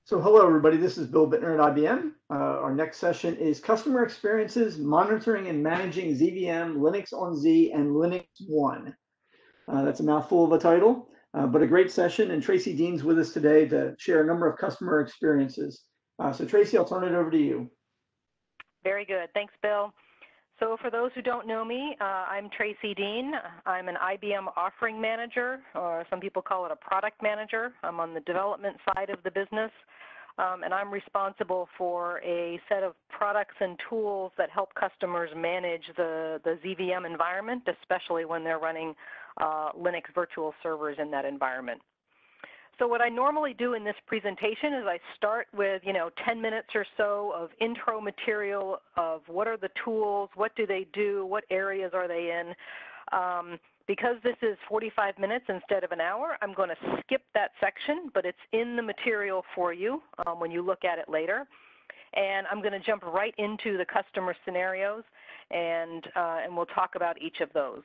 So hello everybody, this is Bill Bittner at IBM. Our next session is Customer Experiences, Monitoring and Managing ZVM, Linux on Z, and LinuxONE. That's a mouthful of a title, but a great session, and Tracy Dean's with us today to share a number of customer experiences. So Tracy, I'll turn it over to you. Very good. Thanks, Bill. So for those who don't know me, I'm Tracy Dean. I'm an IBM offering manager, or some people call it a product manager. I'm on the development side of the business, and I'm responsible for a set of products and tools that help customers manage the ZVM environment, especially when they're running Linux virtual servers in that environment. So what I normally do in this presentation is I start with 10 minutes or so of intro material of what are the tools, what do they do, what areas are they in. Because this is 45 minutes instead of an hour, I'm going to skip that section, but it's in the material for you when you look at it later. And I'm going to jump right into the customer scenarios, and we'll talk about each of those.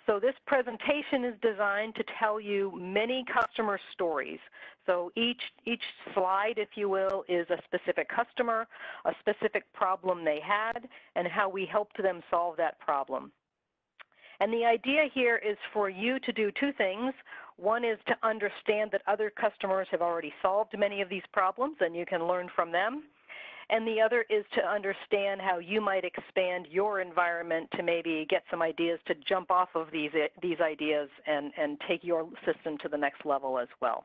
So this presentation is designed to tell you many customer stories. So each slide, if you will, is a specific customer, a specific problem they had, and how we helped them solve that problem. And the idea here is for you to do two things. One is to understand that other customers have already solved many of these problems, and you can learn from them. And the other is to understand how you might expand your environment to maybe get some ideas to jump off of these ideas and take your system to the next level as well.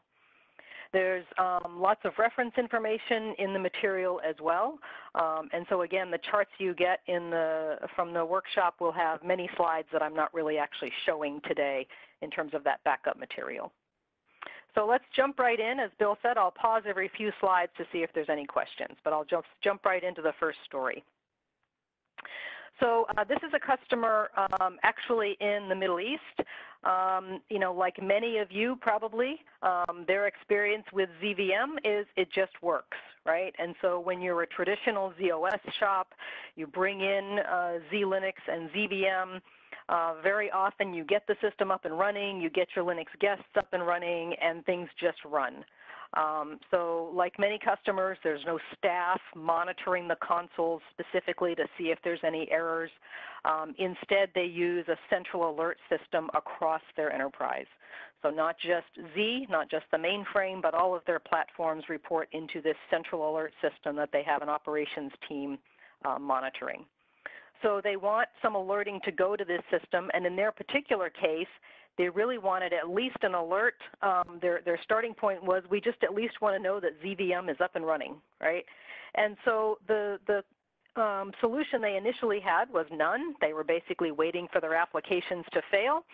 There's lots of reference information in the material as well. And so again, the charts you get from the workshop will have many slides that I'm not really actually showing today in terms of that backup material. So let's jump right in. As Bill said, I'll pause every few slides to see if there's any questions, but I'll jump right into the first story. So this is a customer actually in the Middle East. Like many of you probably, their experience with ZVM is it just works, right? And so when you're a traditional ZOS shop, you bring in Z-Linux and ZVM. Very often you get the system up and running, you get your Linux guests up and running, and things just run. So like many customers, there's no staff monitoring the consoles specifically to see if there's any errors. Instead, they use a central alert system across their enterprise. So not just Z, not just the mainframe, but all of their platforms report into this central alert system that they have an operations team monitoring. So they want some alerting to go to this system, and in their particular case, they really wanted at least an alert. Their starting point was, we just at least want to know that ZVM is up and running, right? And so the solution they initially had was none. They were basically waiting for their applications to fail,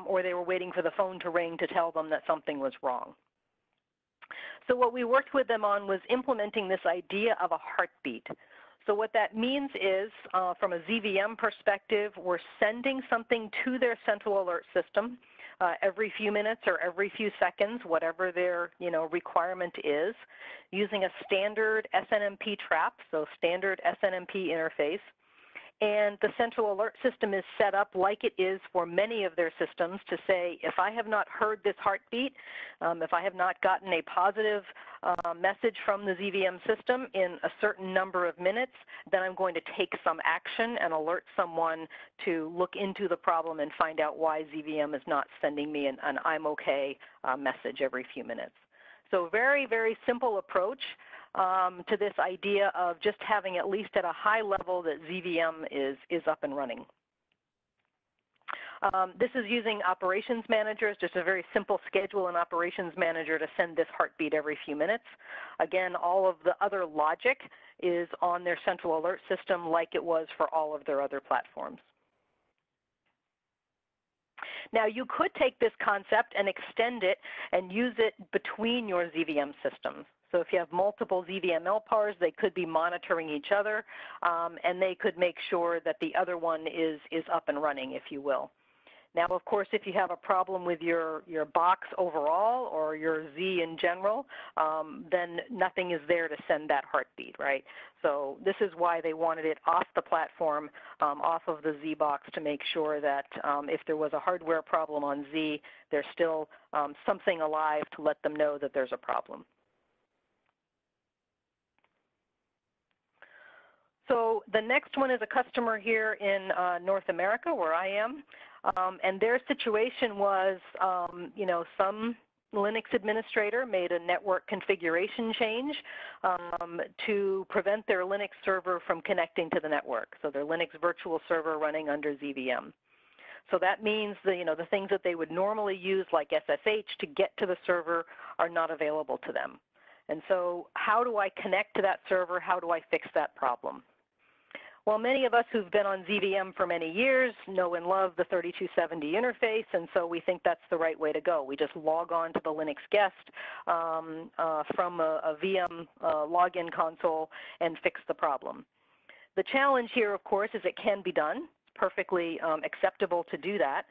or they were waiting for the phone to ring to tell them that something was wrong. So what we worked with them on was implementing this idea of a heartbeat. So what that means is, from a ZVM perspective, we're sending something to their central alert system every few minutes or every few seconds, whatever their requirement is, using a standard SNMP trap, so standard SNMP interface. And the central alert system is set up like it is for many of their systems to say, if I have not heard this heartbeat, if I have not gotten a positive message from the ZVM system in a certain number of minutes, then I'm going to take some action and alert someone to look into the problem and find out why ZVM is not sending me an I'm okay message every few minutes. So very, very simple approach to this idea of just having at least at a high level that ZVM is up and running. This is using Operations Managers, just a very simple schedule in Operations Manager to send this heartbeat every few minutes. Again, all of the other logic is on their central alert system like it was for all of their other platforms. Now, you could take this concept and extend it and use it between your ZVM systems. So if you have multiple ZVM LPARs, they could be monitoring each other, and they could make sure that the other one is up and running, if you will. Now, of course, if you have a problem with your box overall or your Z in general, then nothing is there to send that heartbeat, right? So this is why they wanted it off the platform, off of the Z box, to make sure that if there was a hardware problem on Z, there's still something alive to let them know that there's a problem. So the next one is a customer here in North America, where I am, and their situation was, some Linux administrator made a network configuration change to prevent their Linux server from connecting to the network. So their Linux virtual server running under ZVM. So that means the things that they would normally use, like SSH, to get to the server are not available to them. And so how do I connect to that server? How do I fix that problem? Well, many of us who've been on ZVM for many years know and love the 3270 interface, and so we think that's the right way to go. We just log on to the Linux guest from a VM login console and fix the problem. The challenge here, of course, is it can be done. Perfectly acceptable to do that,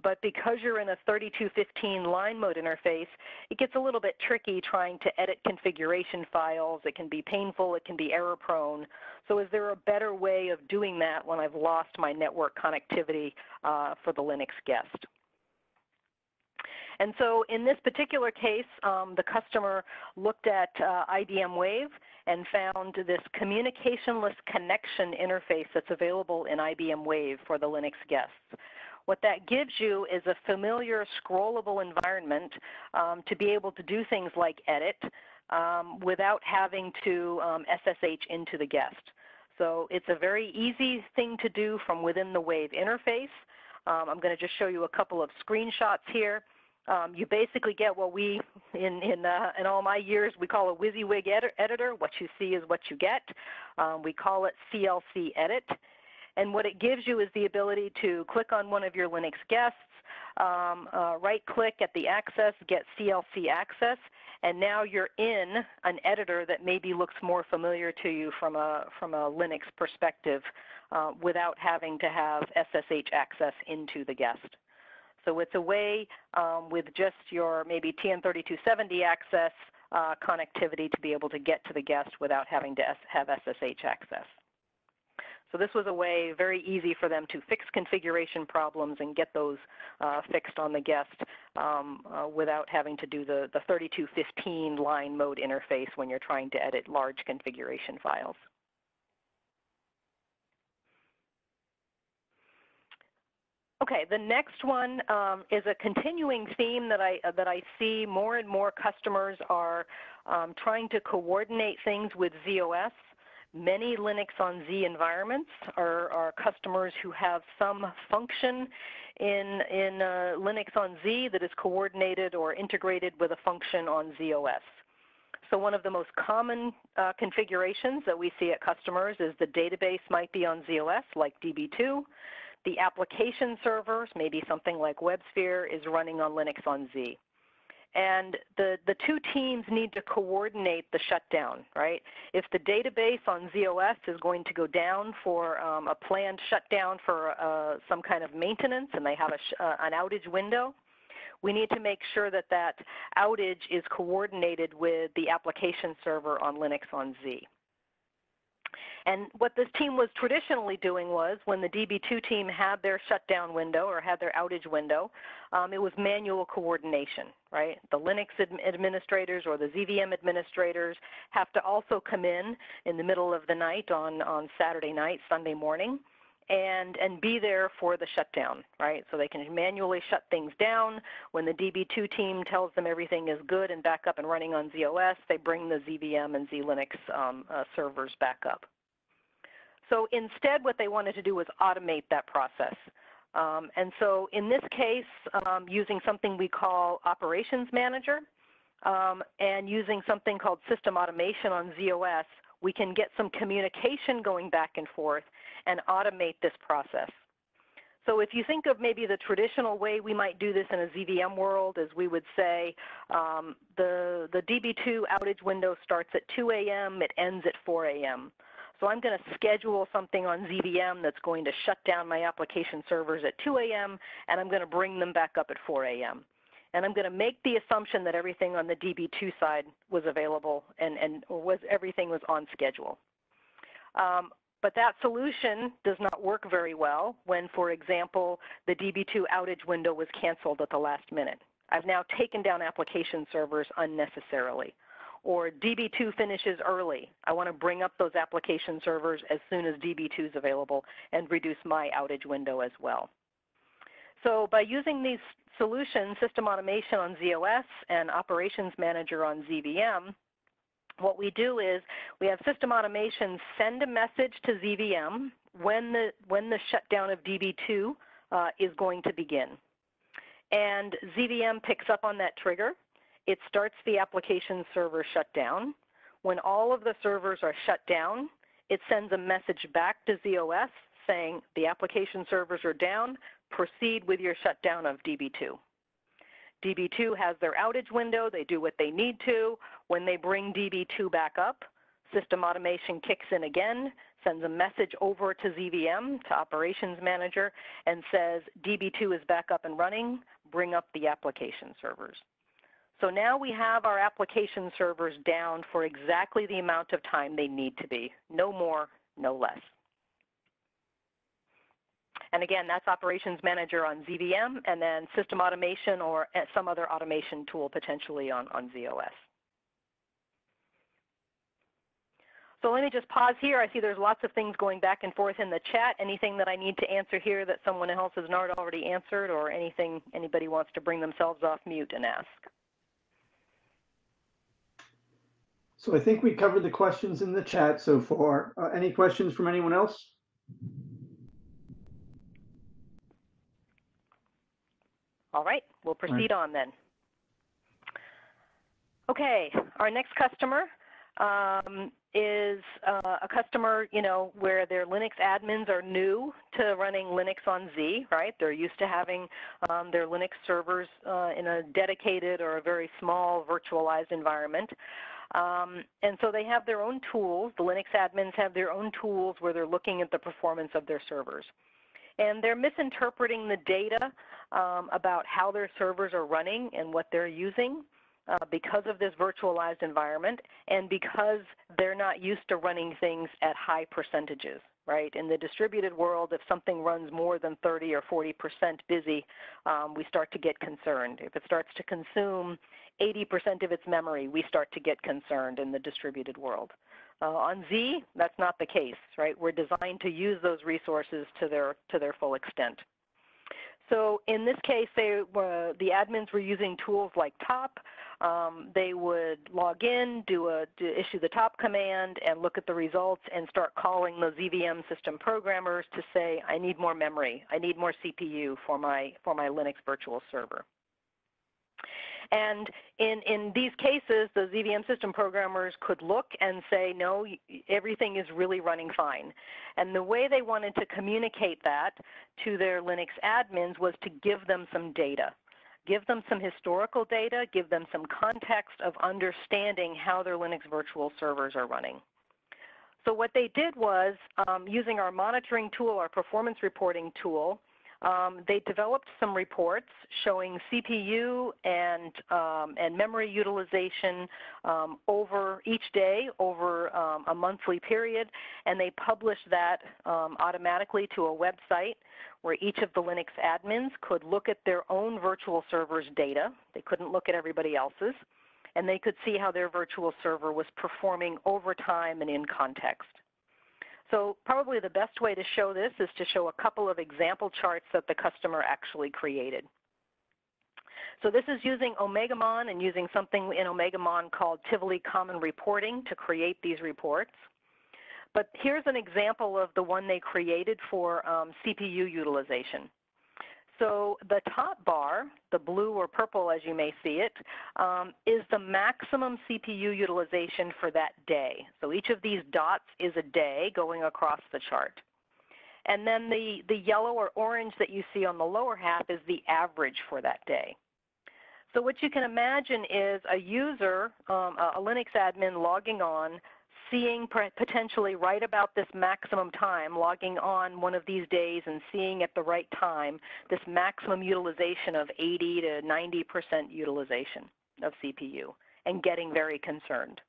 but because you're in a 3215 line mode interface, it gets a little bit tricky trying to edit configuration files. It can be painful, it can be error prone. So is there a better way of doing that when I've lost my network connectivity for the Linux guest? And so in this particular case, the customer looked at IBM Wave and found this communicationless connection interface that's available in IBM Wave for the Linux guests. What that gives you is a familiar scrollable environment to be able to do things like edit without having to SSH into the guest. So it's a very easy thing to do from within the Wave interface. I'm going to just show you a couple of screenshots here. You basically get what we, in all my years, we call a WYSIWYG editor. What you see is what you get. We call it CLC Edit. And what it gives you is the ability to click on one of your Linux guests, right-click at the access, get CLC access, and now you're in an editor that maybe looks more familiar to you from a Linux perspective without having to have SSH access into the guest. So it's a way with just your maybe TN3270 access connectivity to be able to get to the guest without having to have SSH access. So this was a way very easy for them to fix configuration problems and get those fixed on the guest without having to do the 3215 line mode interface when you're trying to edit large configuration files. Okay, the next one is a continuing theme that I see more and more customers are trying to coordinate things with ZOS. Many Linux on Z environments are customers who have some function in Linux on Z that is coordinated or integrated with a function on ZOS. So one of the most common configurations that we see at customers is the database might be on ZOS, like DB2. The application servers, maybe something like WebSphere, is running on Linux on Z. And the two teams need to coordinate the shutdown, right? If the database on ZOS is going to go down for a planned shutdown for some kind of maintenance and they have an outage window, we need to make sure that that outage is coordinated with the application server on Linux on Z. And what this team was traditionally doing was when the DB2 team had their shutdown window or had their outage window, it was manual coordination, right? The Linux administrators or the ZVM administrators have to also come in the middle of the night on Saturday night, Sunday morning, and be there for the shutdown, right? So they can manually shut things down. When the DB2 team tells them everything is good and back up and running on ZOS, they bring the ZVM and Z-Linux servers back up. So instead, what they wanted to do was automate that process. And so in this case, using something we call Operations Manager and using something called System Automation on ZOS, we can get some communication going back and forth and automate this process. So if you think of maybe the traditional way we might do this in a ZVM world is we would say the DB2 outage window starts at 2 a.m., it ends at 4 a.m. So I'm going to schedule something on ZVM that's going to shut down my application servers at 2 a.m., and I'm going to bring them back up at 4 a.m. And I'm going to make the assumption that everything on the DB2 side was available or everything was on schedule. But that solution does not work very well when, for example, the DB2 outage window was canceled at the last minute. I've now taken down application servers unnecessarily. or DB2 finishes early. I want to bring up those application servers as soon as DB2 is available and reduce my outage window as well. So by using these solutions, System Automation on ZOS and Operations Manager on ZVM, what we do is we have System Automation send a message to ZVM when the shutdown of DB2 is going to begin. And ZVM picks up on that trigger. It starts the application server shutdown. When all of the servers are shut down, it sends a message back to ZOS saying the application servers are down, proceed with your shutdown of DB2. DB2 has their outage window, they do what they need to. When they bring DB2 back up, System Automation kicks in again, sends a message over to ZVM, to Operations Manager, and says DB2 is back up and running, bring up the application servers. So now we have our application servers down for exactly the amount of time they need to be, no more, no less. And again, that's Operations Manager on ZVM, and then System Automation or some other automation tool potentially on ZOS. So let me just pause here. I see there's lots of things going back and forth in the chat. Anything that I need to answer here that someone else has not already answered, or anything anybody wants to bring themselves off mute and ask? So I think we covered the questions in the chat so far. Any questions from anyone else? All right, we'll proceed on then. Okay, our next customer is a customer, where their Linux admins are new to running Linux on Z, right? They're used to having their Linux servers in a dedicated or a very small virtualized environment. And so they have their own tools. The Linux admins have their own tools where they're looking at the performance of their servers. And they're misinterpreting the data about how their servers are running and what they're using because of this virtualized environment and because they're not used to running things at high percentages, right? In the distributed world, if something runs more than 30 or 40% busy, we start to get concerned. If it starts to consume 80% of its memory, we start to get concerned in the distributed world. On Z, that's not the case, right? We're designed to use those resources to their full extent. So in this case, the admins were using tools like top. They would log in, issue the top command, and look at the results and start calling the ZVM system programmers to say, I need more memory, I need more CPU for my Linux virtual server. And in these cases, the ZVM system programmers could look and say, no, everything is really running fine. And the way they wanted to communicate that to their Linux admins was to give them some data. Give them some historical data, give them some context of understanding how their Linux virtual servers are running. So what they did was, using our monitoring tool, our performance reporting tool, they developed some reports showing CPU and memory utilization over each day over a monthly period, and they published that automatically to a website where each of the Linux admins could look at their own virtual server's data. They couldn't look at everybody else's, and they could see how their virtual server was performing over time and in context. So probably the best way to show this is to show a couple of example charts that the customer actually created. So this is using OmegaMon and using something in OmegaMon called Tivoli Common Reporting to create these reports. But here's an example of the one they created for CPU utilization. So the top bar, the blue or purple as you may see it, is the maximum CPU utilization for that day. So each of these dots is a day going across the chart. And then the yellow or orange that you see on the lower half is the average for that day. So what you can imagine is a user, a Linux admin logging on, seeing potentially right about this maximum time, logging on one of these days and seeing at the right time this maximum utilization of 80 to 90% utilization of CPU and getting very concerned.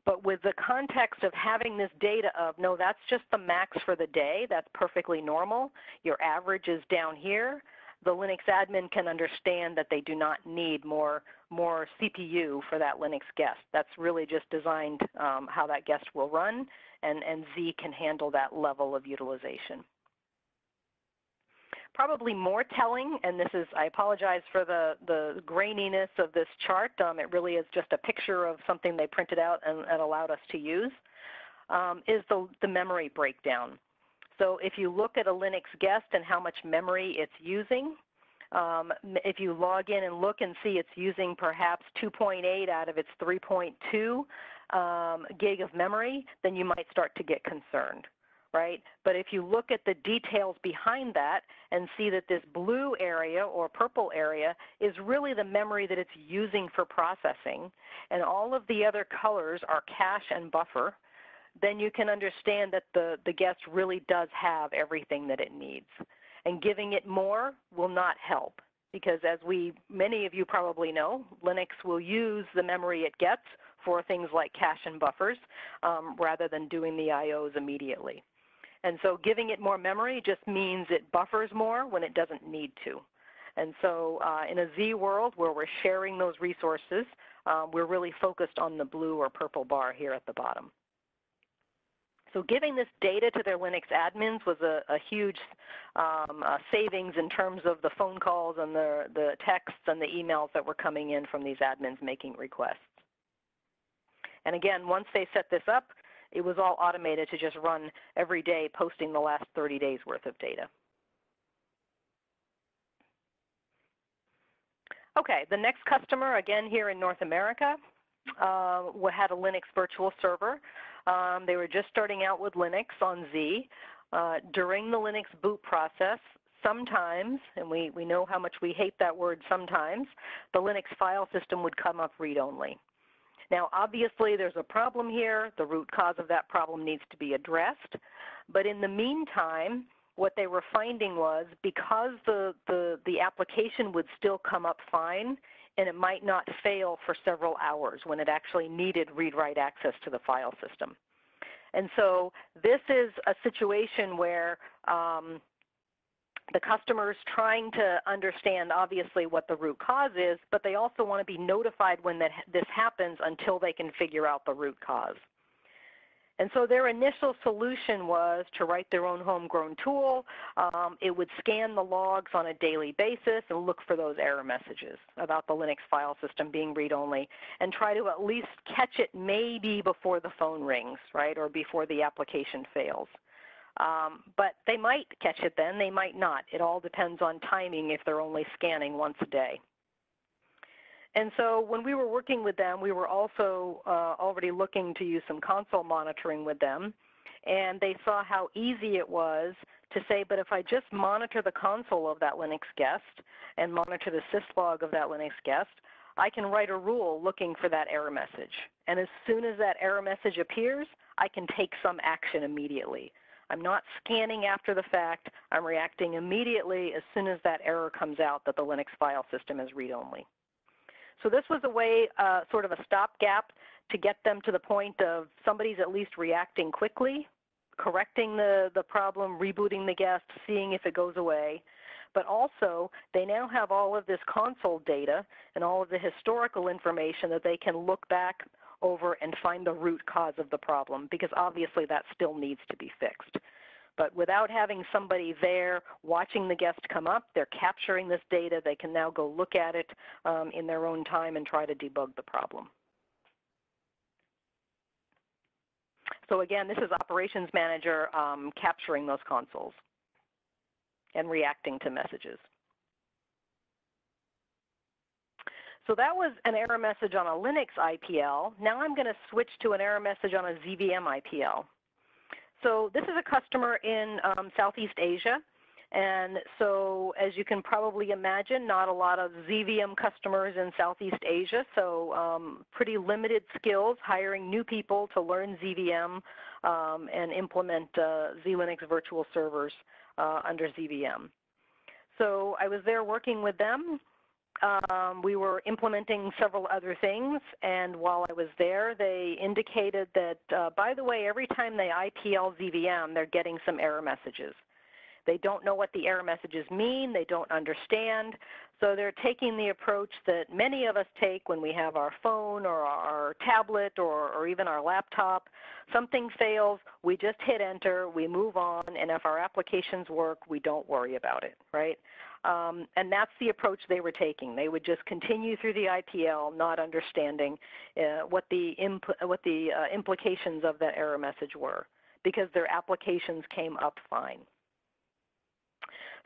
But with the context of having this data of, no, that's just the max for the day, that's perfectly normal, your average is down here, the Linux admin can understand that they do not need more CPU for that Linux guest. That's really just designed how that guest will run, and Z can handle that level of utilization. Probably more telling, and this is, I apologize for the graininess of this chart. It really is just a picture of something they printed out and allowed us to use, is the memory breakdown. So if you look at a Linux guest and how much memory it's using, if you log in and look and see it's using perhaps 2.8 out of its 3.2 gig of memory, then you might start to get concerned, right? But if you look at the details behind that and see that this blue area or purple area is really the memory that it's using for processing, and all of the other colors are cache and buffer, then you can understand that the guest really does have everything that it needs. And giving it more will not help, because as many of you probably know, Linux will use the memory it gets for things like cache and buffers rather than doing the IOs immediately. And so giving it more memory just means it buffers more when it doesn't need to. And so in a Z world where we're sharing those resources, we're really focused on the blue or purple bar here at the bottom. So giving this data to their Linux admins was a huge savings in terms of the phone calls and the texts and the emails that were coming in from these admins making requests. And again, once they set this up, it was all automated to just run every day, posting the last 30 days worth of data. Okay, the next customer, again here in North America, had a Linux virtual server. They were just starting out with Linux on Z. During the Linux boot process, sometimes, and we know how much we hate that word sometimes, the Linux file system would come up read-only. Now obviously there's a problem here. The root cause of that problem needs to be addressed. But in the meantime, what they were finding was because the application would still come up fine, and it might not fail for several hours when it actually needed read-write access to the file system. And so this is a situation where the customer is trying to understand obviously what the root cause is, but they also want to be notified when this happens until they can figure out the root cause. And so their initial solution was to write their own homegrown tool. It would scan the logs on a daily basis and look for those error messages about the Linux file system being read-only and try to at least catch it maybe before the phone rings, right, or before the application fails. But they might catch it then, they might not. It all depends on timing if they're only scanning once a day. And so when we were working with them, we were also already looking to use some console monitoring with them. And they saw how easy it was to say, but if I just monitor the console of that Linux guest and monitor the syslog of that Linux guest, I can write a rule looking for that error message. And as soon as that error message appears, I can take some action immediately. I'm not scanning after the fact. I'm reacting immediately as soon as that error comes out that the Linux file system is read-only. So this was a way, sort of a stopgap to get them to the point of somebody's at least reacting quickly, correcting the problem, rebooting the guest, seeing if it goes away. But also, they now have all of this console data and all of the historical information that they can look back over and find the root cause of the problem, because obviously that still needs to be fixed. But without having somebody there watching the guest come up, they're capturing this data. They can now go look at it in their own time and try to debug the problem. So again, this is Operations Manager capturing those consoles and reacting to messages. So that was an error message on a Linux IPL. Now I'm going to switch to an error message on a ZVM IPL. So this is a customer in Southeast Asia. And so as you can probably imagine, not a lot of ZVM customers in Southeast Asia, so pretty limited skills, hiring new people to learn ZVM and implement Z-Linux virtual servers under ZVM. So I was there working with them. We were implementing several other things, and while I was there, they indicated that, by the way, every time they IPL ZVM, they're getting some error messages. They don't know what the error messages mean. They don't understand. So they're taking the approach that many of us take when we have our phone or our tablet or even our laptop. Something fails, we just hit enter, we move on, and if our applications work, we don't worry about it, right? And that's the approach they were taking. They would just continue through the ITL, not understanding what the implications of that error message were, because their applications came up fine.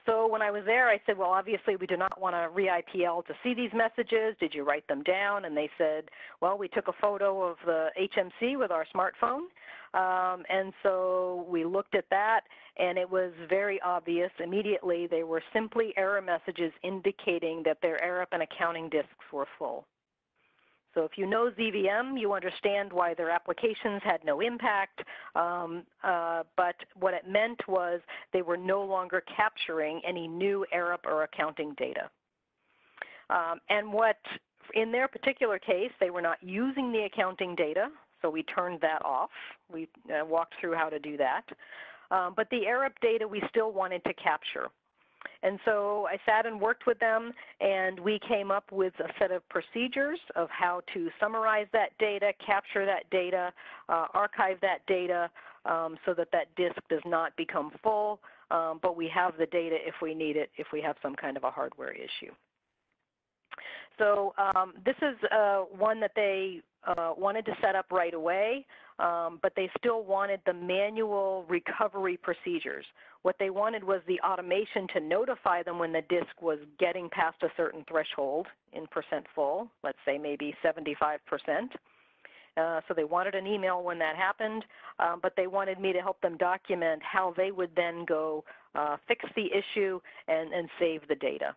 So when I was there, I said, well, obviously we do not want to re-IPL to see these messages. Did you write them down? And they said, well, we took a photo of the HMC with our smartphone. And so we looked at that, and it was very obvious immediately. They were simply error messages indicating that their ARIP and accounting disks were full. So if you know ZVM, you understand why their applications had no impact, but what it meant was they were no longer capturing any new ARIP or accounting data. And what, in their particular case, they were not using the accounting data, so we turned that off. We walked through how to do that. But the ARIP data we still wanted to capture. And so I sat and worked with them, and we came up with a set of procedures of how to summarize that data, capture that data, archive that data so that that disk does not become full, but we have the data if we need it, if we have some kind of a hardware issue. So this is one that they wanted to set up right away, but they still wanted the manual recovery procedures. What they wanted was the automation to notify them when the disk was getting past a certain threshold in percent full, let's say maybe 75%. So they wanted an email when that happened, but they wanted me to help them document how they would then go fix the issue and save the data.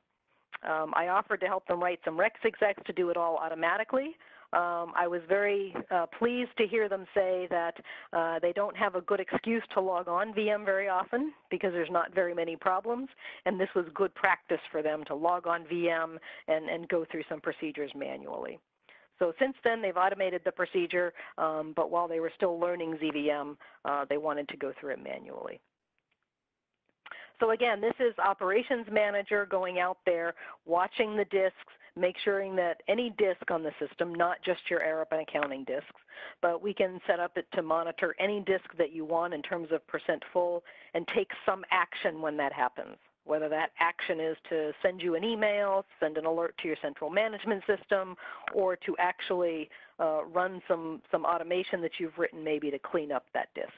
I offered to help them write some rex execs to do it all automatically. I was very pleased to hear them say that they don't have a good excuse to log on VM very often because there's not very many problems, and this was good practice for them to log on VM and go through some procedures manually. So since then, they've automated the procedure, but while they were still learning ZVM, they wanted to go through it manually. So again, this is Operations Manager going out there, watching the disks, make sure that any disk on the system, not just your ARIP and accounting disks, but we can set up it to monitor any disk that you want in terms of percent full and take some action when that happens. Whether that action is to send you an email, send an alert to your central management system, or to actually run some automation that you've written maybe to clean up that disk.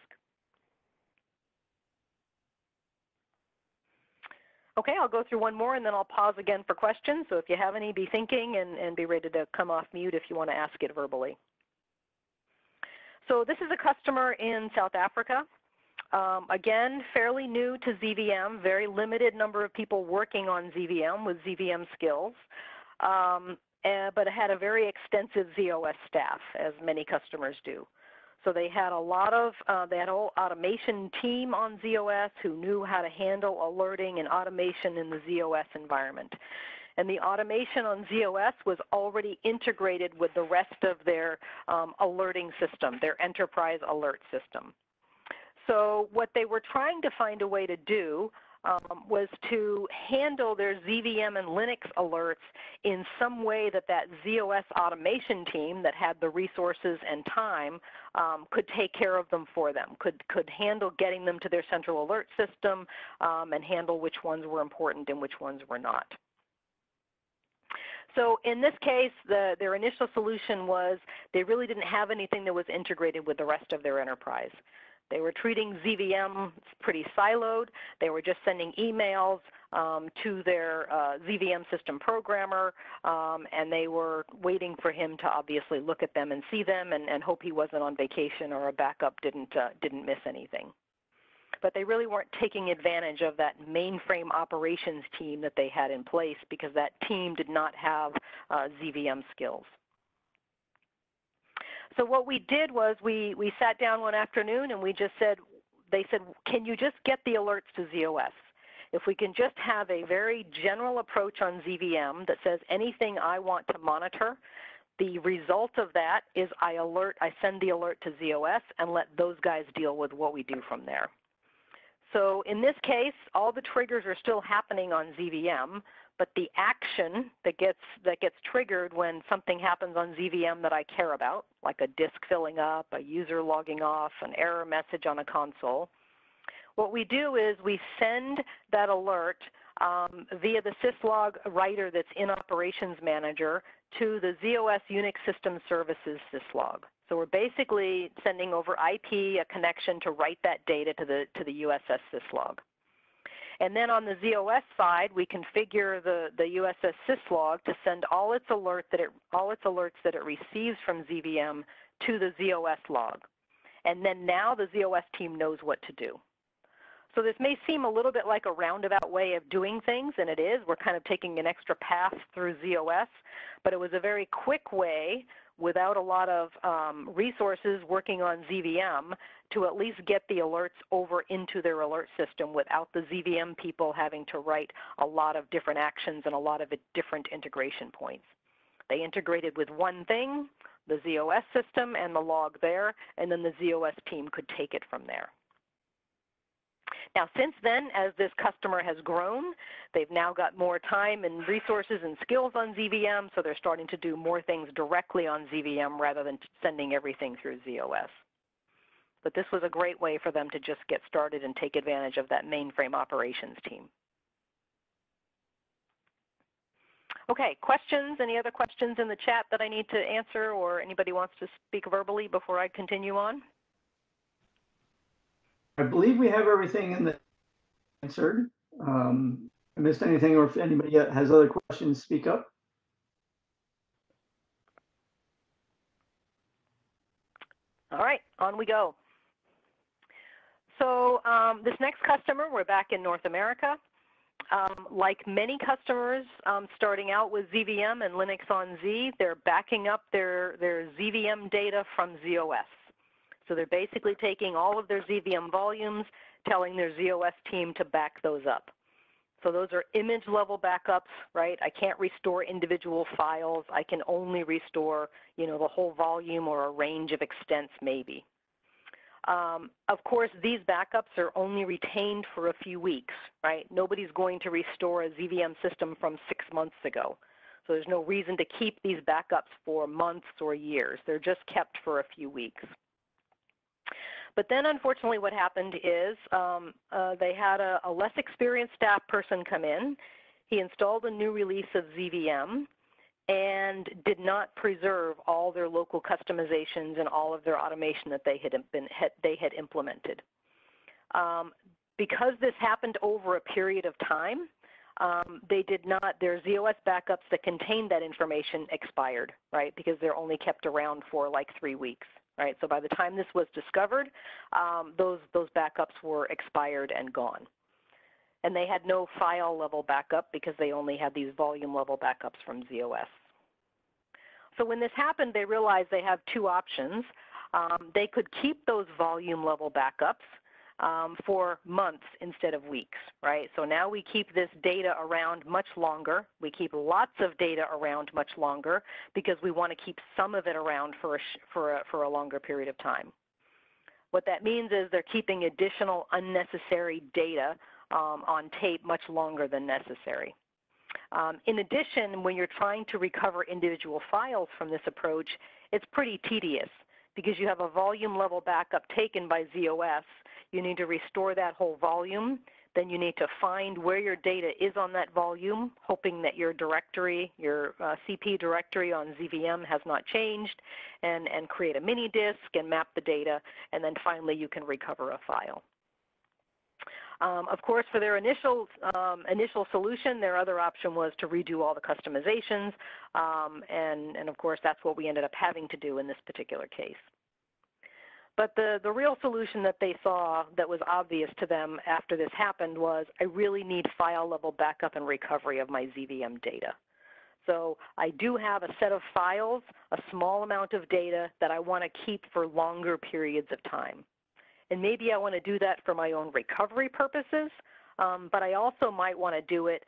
Okay, I'll go through one more and then I'll pause again for questions. So if you have any, be thinking and be ready to come off mute if you want to ask it verbally. So this is a customer in South Africa. Again, fairly new to ZVM, very limited number of people working on ZVM with ZVM skills, but it had a very extensive ZOS staff, as many customers do. So they had a lot of, they had a whole automation team on ZOS who knew how to handle alerting and automation in the ZOS environment. And the automation on ZOS was already integrated with the rest of their alerting system, their enterprise alert system. So what they were trying to find a way to do was to handle their ZVM and Linux alerts in some way that that ZOS automation team that had the resources and time could take care of them for them, could handle getting them to their central alert system and handle which ones were important and which ones were not. So in this case, their initial solution was they really didn't have anything that was integrated with the rest of their enterprise. They were treating ZVM pretty siloed. They were just sending emails to their ZVM system programmer, and they were waiting for him to obviously look at them and see them and hope he wasn't on vacation or a backup didn't miss anything. But they really weren't taking advantage of that mainframe operations team that they had in place because that team did not have ZVM skills. So what we did was we sat down one afternoon and we just said, they said, can you just get the alerts to ZOS? If we can just have a very general approach on ZVM that says anything I want to monitor, the result of that is I send the alert to ZOS and let those guys deal with what we do from there. So in this case, all the triggers are still happening on ZVM, but the action that gets triggered when something happens on ZVM that I care about, like a disk filling up, a user logging off, an error message on a console, what we do is we send that alert via the syslog writer that's in Operations Manager to the ZOS Unix System Services syslog. So we're basically sending over IP a connection to write that data to the USS syslog. And then on the ZOS side, we configure the USS syslog to send all its alerts that it receives from ZVM to the ZOS log. And then now the ZOS team knows what to do. So this may seem a little bit like a roundabout way of doing things, and it is. We're kind of taking an extra path through ZOS, but it was a very quick way without a lot of resources working on ZVM to at least get the alerts over into their alert system without the ZVM people having to write a lot of different actions and a lot of different integration points. They integrated with one thing, the ZOS system and the log there, and then the ZOS team could take it from there. Now, since then, as this customer has grown, they've now got more time and resources and skills on ZVM, so they're starting to do more things directly on ZVM rather than sending everything through ZOS. But this was a great way for them to just get started and take advantage of that mainframe operations team. Okay, questions? Any other questions in the chat that I need to answer, or anybody wants to speak verbally before I continue on? I believe we have everything in the answered. I missed anything, or if anybody has other questions, speak up. All right, on we go. So this next customer, we're back in North America. Like many customers starting out with ZVM and LinuxONE, they're backing up their ZVM data from ZOS. So they're basically taking all of their ZVM volumes, telling their ZOS team to back those up. So those are image level backups, right? I can't restore individual files. I can only restore, the whole volume or a range of extents maybe. Of course, these backups are only retained for a few weeks, right? Nobody's going to restore a ZVM system from 6 months ago. So there's no reason to keep these backups for months or years. They're just kept for a few weeks. But then, unfortunately, what happened is they had a less experienced staff person come in. He installed a new release of ZVM and did not preserve all their local customizations and all of their automation that they had implemented. Because this happened over a period of time, their ZOS backups that contained that information expired, right? Because they're only kept around for like 3 weeks. Right, so by the time this was discovered, those backups were expired and gone. And they had no file level backup because they only had these volume level backups from ZOS. So when this happened, they realized they have two options. They could keep those volume level backups for months instead of weeks, right? So now we keep this data around much longer. We keep lots of data around much longer because we want to keep some of it around for a longer period of time. What that means is they're keeping additional unnecessary data on tape much longer than necessary. In addition, when you're trying to recover individual files from this approach, it's pretty tedious because you have a volume level backup taken by ZOS. You need to restore that whole volume. Then you need to find where your data is on that volume, hoping that your directory, your CP directory on ZVM has not changed, and create a mini disk and map the data, and then finally you can recover a file. Of course, for their initial solution, their other option was to redo all the customizations, and of course that's what we ended up having to do in this particular case. But the real solution that they saw that was obvious to them after this happened was, I really need file level backup and recovery of my ZVM data. So I do have a set of files, a small amount of data that I want to keep for longer periods of time. And maybe I want to do that for my own recovery purposes, but I also might want to do it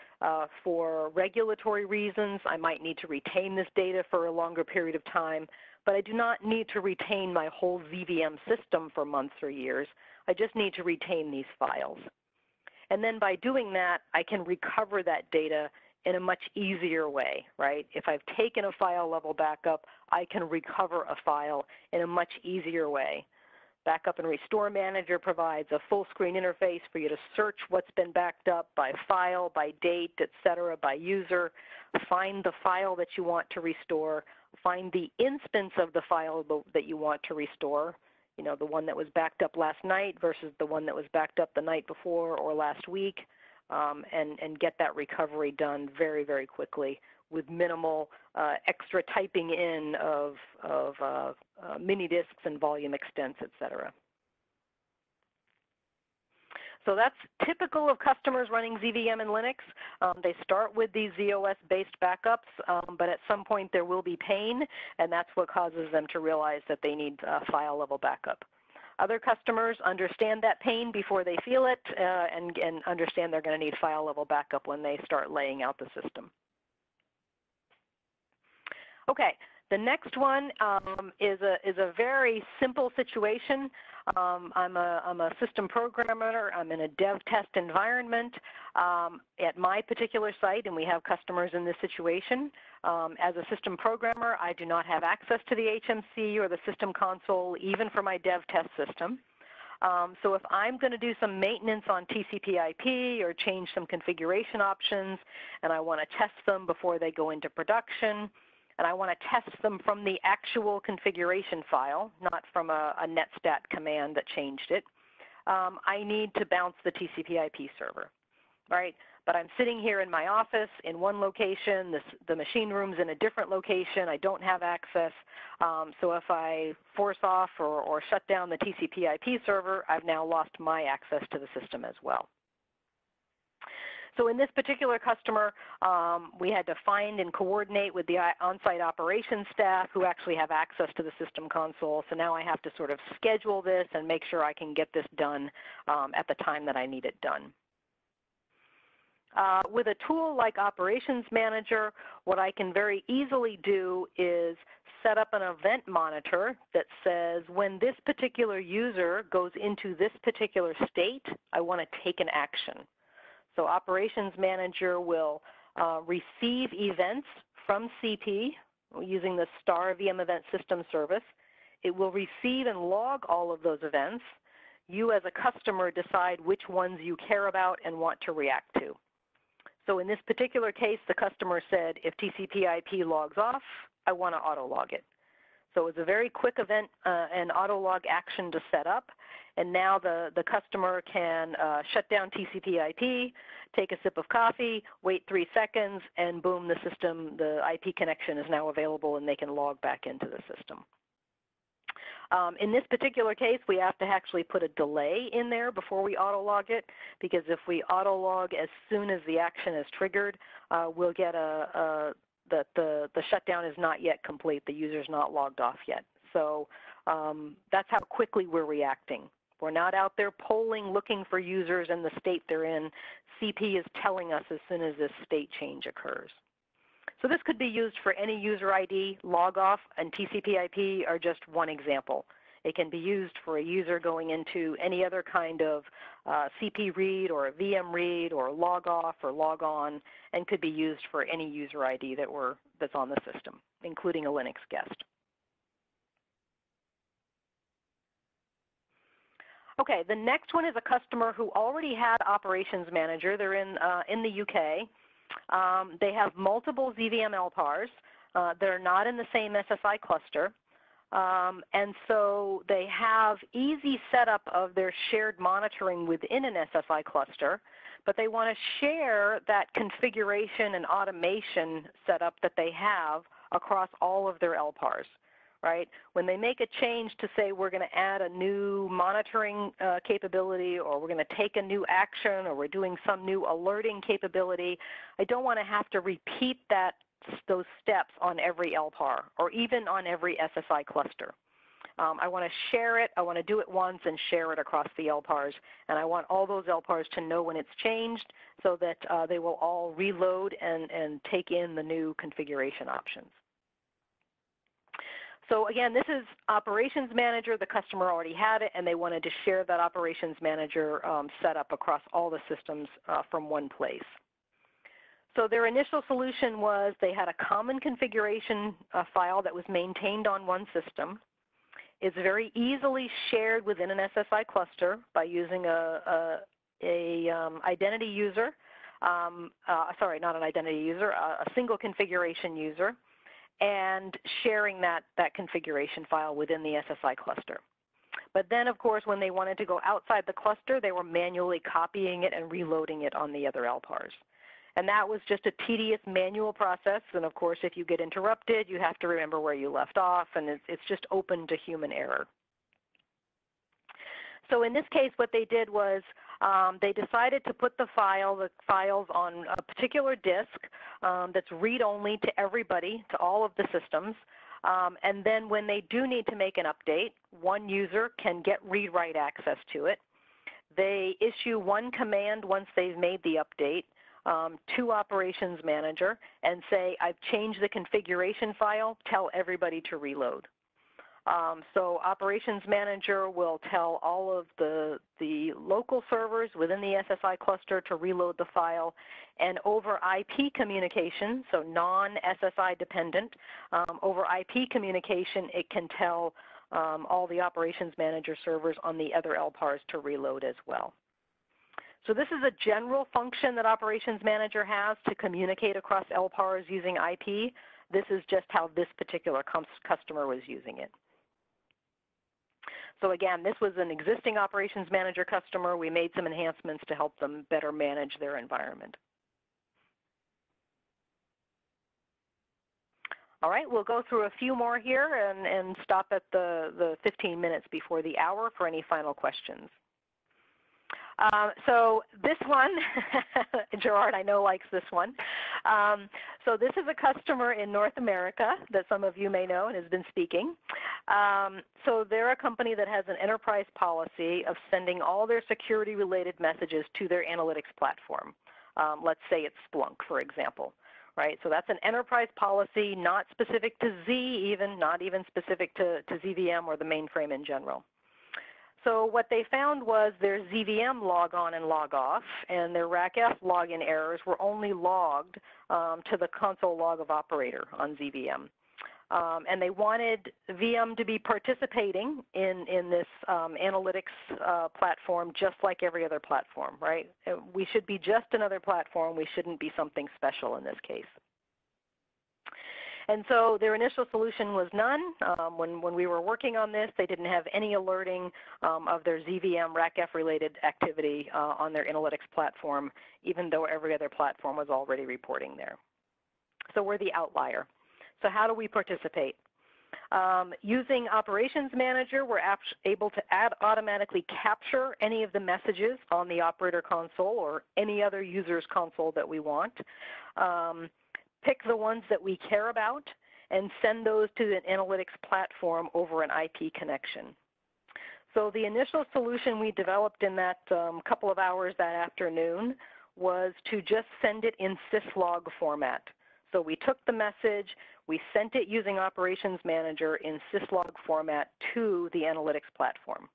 for regulatory reasons. I might need to retain this data for a longer period of time. but I do not need to retain my whole ZVM system for months or years. I just need to retain these files. And then by doing that, I can recover that data in a much easier way, right? If I've taken a file level backup, I can recover a file in a much easier way. Backup and Restore Manager provides a full screen interface for you to search what's been backed up by file, by date, etc., by user, find the file that you want to restore, find the instance of the file that you want to restore, you know, the one that was backed up last night versus the one that was backed up the night before or last week, and get that recovery done very, very quickly with minimal extra typing in of mini disks and volume extents, etc. So that's typical of customers running ZVM and Linux. They start with these ZOS-based backups, but at some point there will be pain, and that's what causes them to realize that they need file level backup. Other customers understand that pain before they feel it and understand they're going to need file level backup when they start laying out the system. Okay, the next one is a very simple situation. I'm a system programmer. I'm in a dev test environment at my particular site, and we have customers in this situation. As a system programmer, I do not have access to the HMC or the system console, even for my dev test system. So if I'm going to do some maintenance on TCPIP or change some configuration options, and I want to test them before they go into production, and I want to test them from the actual configuration file, not from a netstat command that changed it, I need to bounce the TCPIP server, right? But I'm sitting here in my office in one location, the machine room's in a different location, I don't have access, so if I force off or shut down the TCPIP server, I've now lost my access to the system as well. So in this particular customer, we had to find and coordinate with the on-site operations staff who actually have access to the system console. So now I have to sort of schedule this and make sure I can get this done at the time that I need it done. With a tool like Operations Manager, what I can very easily do is set up an event monitor that says when this particular user goes into this particular state, I want to take an action. So Operations Manager will receive events from CP using the star VM Event System service. It will receive and log all of those events. You as a customer decide which ones you care about and want to react to. So in this particular case, the customer said, if TCPIP logs off, I want to auto-log it. So it's a very quick event and auto-log action to set up. And now the customer can shut down TCPIP, take a sip of coffee, wait 3 seconds, and boom, the system, the IP connection is now available and they can log back into the system. In this particular case, we have to actually put a delay in there before we auto-log it, because if we auto-log as soon as the action is triggered, we'll get that the shutdown is not yet complete. The user's not logged off yet. So that's how quickly we're reacting. We're not out there polling, looking for users in the state they're in. CP is telling us as soon as this state change occurs. So this could be used for any user ID, log off, and TCPIP are just one example. It can be used for a user going into any other kind of CP read or a VM read or log off or log on, and could be used for any user ID that's on the system, including a Linux guest. Okay, the next one is a customer who already had Operations Manager. They're in the UK. They have multiple ZVM LPARs. They're not in the same SSI cluster. And so they have easy setup of their shared monitoring within an SSI cluster, but they want to share that configuration and automation setup that they have across all of their LPARs. Right? When they make a change to say we're going to add a new monitoring capability, or we're going to take a new action, or we're doing some new alerting capability, I don't want to have to repeat those steps on every LPAR or even on every SSI cluster. I want to share it. I want to do it once and share it across the LPARs. And I want all those LPARs to know when it's changed so that they will all reload and take in the new configuration options. So again, this is Operations Manager. The customer already had it, and they wanted to share that Operations Manager setup across all the systems from one place. So their initial solution was they had a common configuration file that was maintained on one system. It's very easily shared within an SSI cluster by using a identity user. Sorry, not an identity user, a single configuration user, and sharing that configuration file within the SSI cluster. But then, of course, when they wanted to go outside the cluster, they were manually copying it and reloading it on the other LPARs. And that was just a tedious manual process. And of course, if you get interrupted, you have to remember where you left off, and it's just open to human error. So in this case, what they did was they decided to put the files on a particular disk that's read-only to everybody, to all of the systems. And then when they do need to make an update, one user can get read-write access to it. They issue one command once they've made the update to Operations Manager and say, I've changed the configuration file, tell everybody to reload. So Operations Manager will tell all of the local servers within the SSI cluster to reload the file, and over IP communication, so non-SSI dependent, over IP communication, it can tell all the Operations Manager servers on the other LPARs to reload as well. So this is a general function that Operations Manager has to communicate across LPARs using IP. This is just how this particular customer was using it. So again, this was an existing Operations Manager customer. We made some enhancements to help them better manage their environment. All right, we'll go through a few more here and stop at the 15 minutes before the hour for any final questions. So this one, Gerard, I know likes this one. So this is a customer in North America that some of you may know and has been speaking. So they're a company that has an enterprise policy of sending all their security-related messages to their analytics platform. Let's say it's Splunk, for example. Right? So that's an enterprise policy, not specific to Z even, not even specific to ZVM or the mainframe in general. So what they found was their ZVM log on and log off and their RACF login errors were only logged to the console log of operator on ZVM. And they wanted VM to be participating in this analytics platform just like every other platform, right? We should be just another platform. We shouldn't be something special in this case. And so their initial solution was none. When we were working on this, they didn't have any alerting of their ZVM RACF-related activity on their analytics platform, even though every other platform was already reporting there. So we're the outlier. So how do we participate? Using Operations Manager, we're able to automatically capture any of the messages on the operator console or any other user's console that we want. Pick the ones that we care about and send those to an analytics platform over an IP connection. So the initial solution we developed in that couple of hours that afternoon was to just send it in syslog format. So we took the message, we sent it using Operations Manager in syslog format to the analytics platform.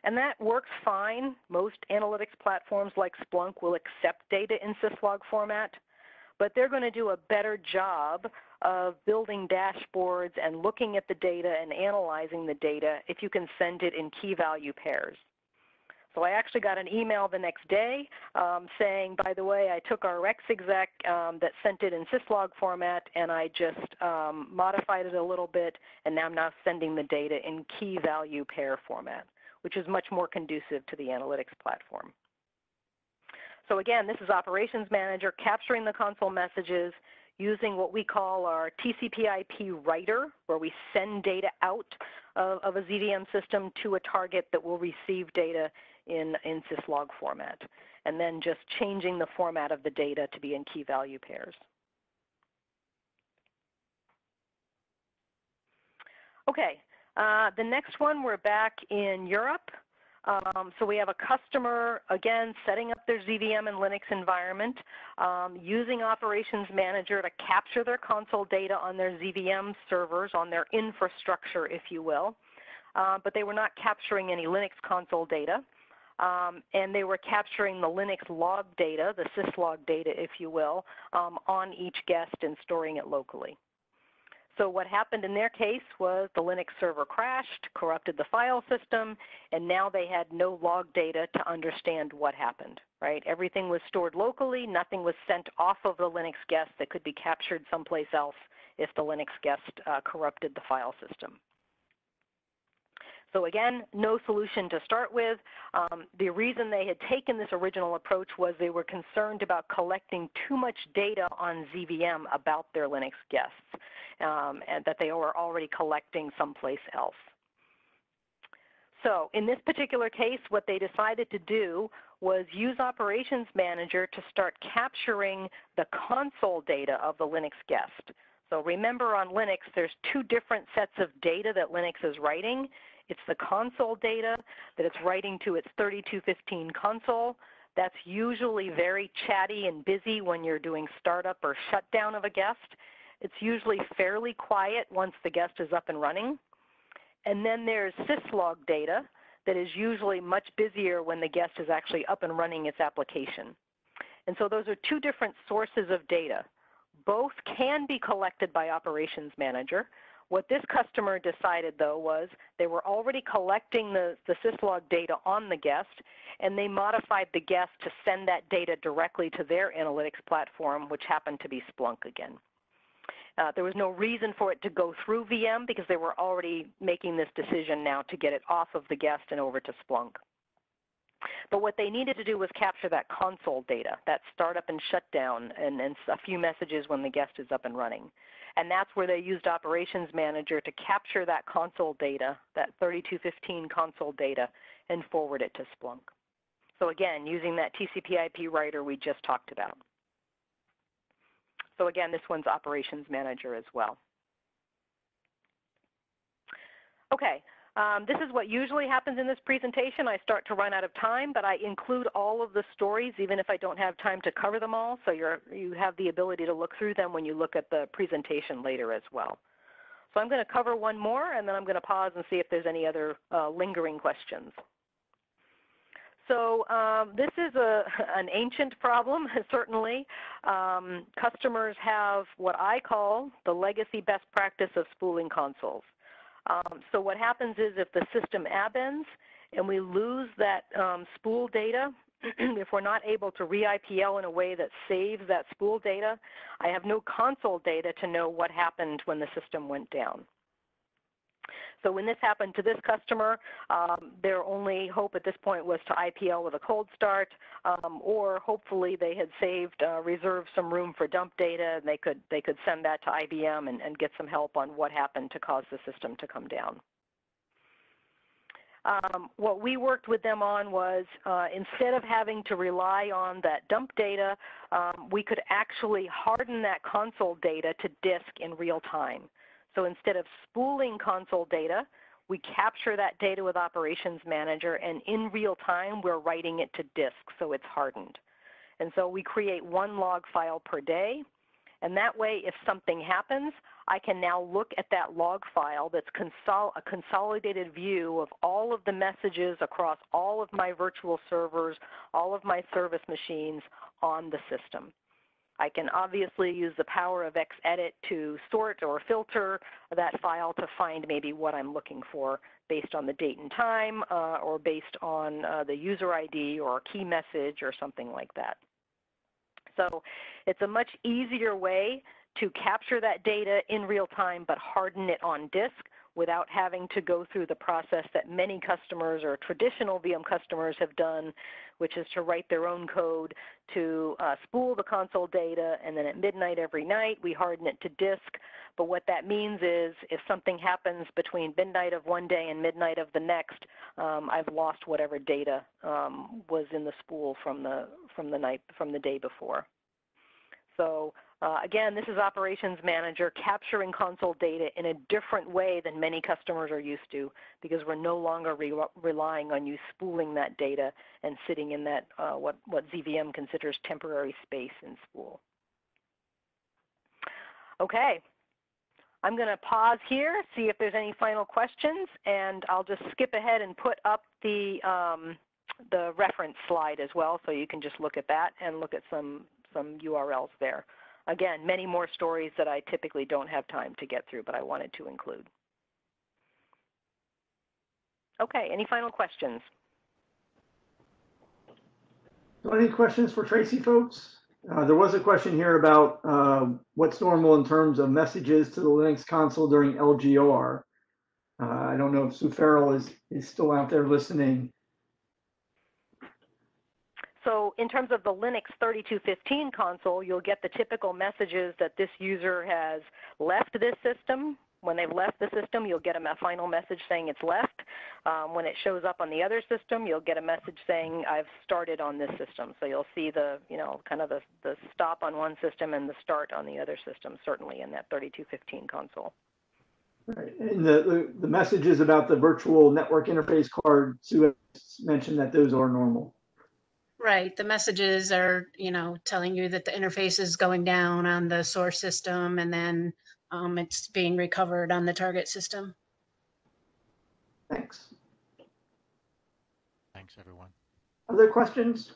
And that works fine. Most analytics platforms like Splunk will accept data in syslog format, but they're going to do a better job of building dashboards and looking at the data and analyzing the data if you can send it in key value pairs. So I actually got an email the next day saying, by the way, I took our Rex exec that sent it in syslog format and I just modified it a little bit, and now I'm now sending the data in key value pair format, which is much more conducive to the analytics platform. So again, this is Operations Manager capturing the console messages using what we call our TCPIP writer, where we send data out of a ZVM system to a target that will receive data in syslog format, and then just changing the format of the data to be in key value pairs. Okay, the next one, we're back in Europe. So we have a customer, again, setting up their ZVM and Linux environment, using Operations Manager to capture their console data on their ZVM servers, on their infrastructure, if you will. But they were not capturing any Linux console data. And they were capturing the Linux log data, the syslog data, if you will, on each guest and storing it locally. So what happened in their case was the Linux server crashed, corrupted the file system, and now they had no log data to understand what happened, right? Everything was stored locally. Nothing was sent off of the Linux guest that could be captured someplace else if the Linux guest corrupted the file system. So again, no solution to start with. The reason they had taken this original approach was they were concerned about collecting too much data on ZVM about their Linux guests, and that they were already collecting someplace else. So in this particular case, what they decided to do was use Operations Manager to start capturing the console data of the Linux guest. So remember, on Linux, there's two different sets of data that Linux is writing. It's the console data that it's writing to its 3215 console. That's usually very chatty and busy when you're doing startup or shutdown of a guest. It's usually fairly quiet once the guest is up and running. And then there's syslog data that is usually much busier when the guest is actually up and running its application. And so those are two different sources of data. Both can be collected by Operations Manager. What this customer decided, though, was they were already collecting the syslog data on the guest, and they modified the guest to send that data directly to their analytics platform, which happened to be Splunk again. There was no reason for it to go through VM because they were already making this decision now to get it off of the guest and over to Splunk. But what they needed to do was capture that console data, that startup and shutdown, and a few messages when the guest is up and running. And that's where they used Operations Manager to capture that console data, that 3215 console data, and forward it to Splunk. So again, using that TCPIP writer we just talked about. So again, this one's Operations Manager as well. Okay. This is what usually happens in this presentation. I start to run out of time, but I include all of the stories even if I don't have time to cover them all, so you have the ability to look through them when you look at the presentation later as well. So I'm going to cover one more, and then I'm going to pause and see if there's any other lingering questions. So this is an ancient problem, certainly. Customers have what I call the legacy best practice of spooling consoles. So what happens is if the system abends and we lose that spool data, if we're not able to re-IPL in a way that saves that spool data, I have no console data to know what happened when the system went down. So when this happened to this customer, their only hope at this point was to IPL with a cold start, or hopefully they had saved, reserved some room for dump data, and they could send that to IBM and get some help on what happened to cause the system to come down. What we worked with them on was instead of having to rely on that dump data, we could actually harden that console data to disk in real time. So instead of spooling console data, we capture that data with Operations Manager, and in real time we're writing it to disk so it's hardened. And so we create one log file per day, and that way if something happens, I can now look at that log file that's a consolidated view of all of the messages across all of my virtual servers, all of my service machines on the system. I can obviously use the power of Xedit to sort or filter that file to find maybe what I'm looking for based on the date and time or based on the user ID or key message or something like that. So it's a much easier way to capture that data in real time but harden it on disk without having to go through the process that many customers or traditional VM customers have done, which is to write their own code to spool the console data, and then at midnight every night we harden it to disk. But what that means is if something happens between midnight of one day and midnight of the next, I've lost whatever data was in the spool from the day before. So again, this is Operations Manager capturing console data in a different way than many customers are used to, because we're no longer relying on you spooling that data and sitting in that what ZVM considers temporary space in spool. Okay, I'm going to pause here, see if there's any final questions, and I'll just skip ahead and put up the reference slide as well, so you can just look at that and look at some URLs there. Again, many more stories that I typically don't have time to get through, but I wanted to include. Okay, any final questions? Any questions for Tracy, folks? There was a question here about what's normal in terms of messages to the Linux console during LGR. I don't know if Sue Farrell is still out there listening. So in terms of the Linux 3215 console, you'll get the typical messages that this user has left this system. When they've left the system, you'll get a final message saying it's left. When it shows up on the other system, you'll get a message saying I've started on this system. So you'll see the, kind of the stop on one system and the start on the other system, certainly in that 3215 console. Right. And the messages about the virtual network interface card, Sue mentioned that those are normal. Right. The messages are, telling you that the interface is going down on the source system, and then it's being recovered on the target system. Thanks. Thanks, everyone. Other questions?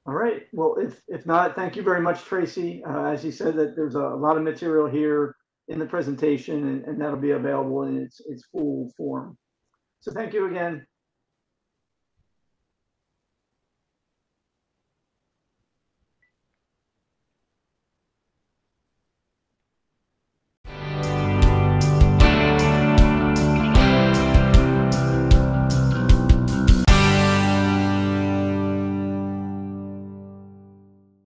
All right. Well, if not, thank you very much, Tracy. As you said, that there's a lot of material here in the presentation, and that'll be available in its full form. So thank you again.